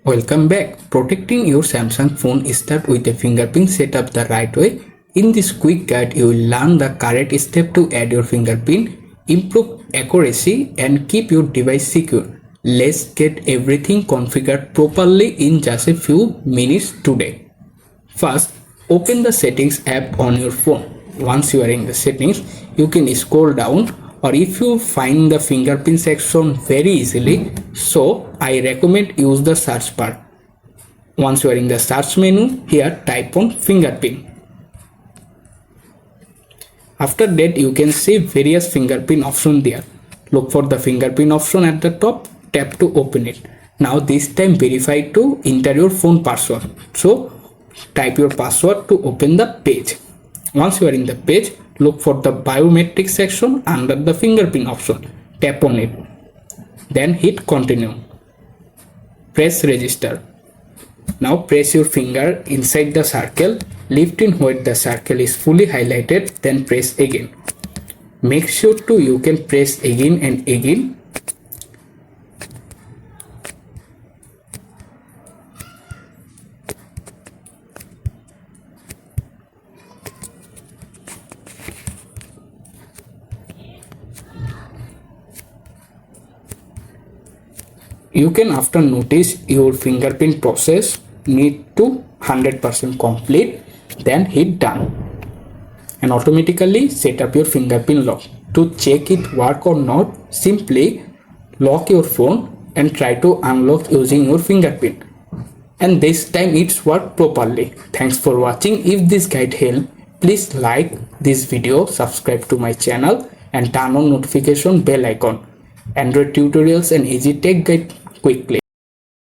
Welcome back. Protecting your Samsung phone starts with a fingerprint setup the right way. In this quick guide, you will learn the correct step to add your fingerprint, improve accuracy, and keep your device secure. Let's get everything configured properly in just a few minutes today. First, open the Settings app on your phone. Once you are in the settings, you can scroll down, or if you find the fingerprint section very easily, so I recommend use the search bar. Once you are in the search menu, here type on fingerprint. After that, you can see various fingerprint options there. Look for the fingerprint option at the top, tap to open it. Now this time verify to enter your phone password. So type your password to open the page. Once you are in the page, look for the biometrics section under the fingerprint option. Tap on it. Then hit continue. Press register. Now press your finger inside the circle. Lift in where the circle is fully highlighted. Then press again. Make sure to you can press again and again. You can after notice your fingerprint process need to 100% complete, then hit done and automatically set up your fingerprint lock. To check it work or not, simply lock your phone and try to unlock using your fingerprint, and this time it's worked properly. Thanks for watching. If this guide helped, please like this video, subscribe to my channel and turn on notification bell icon. Android tutorials and easy tech guide quickly.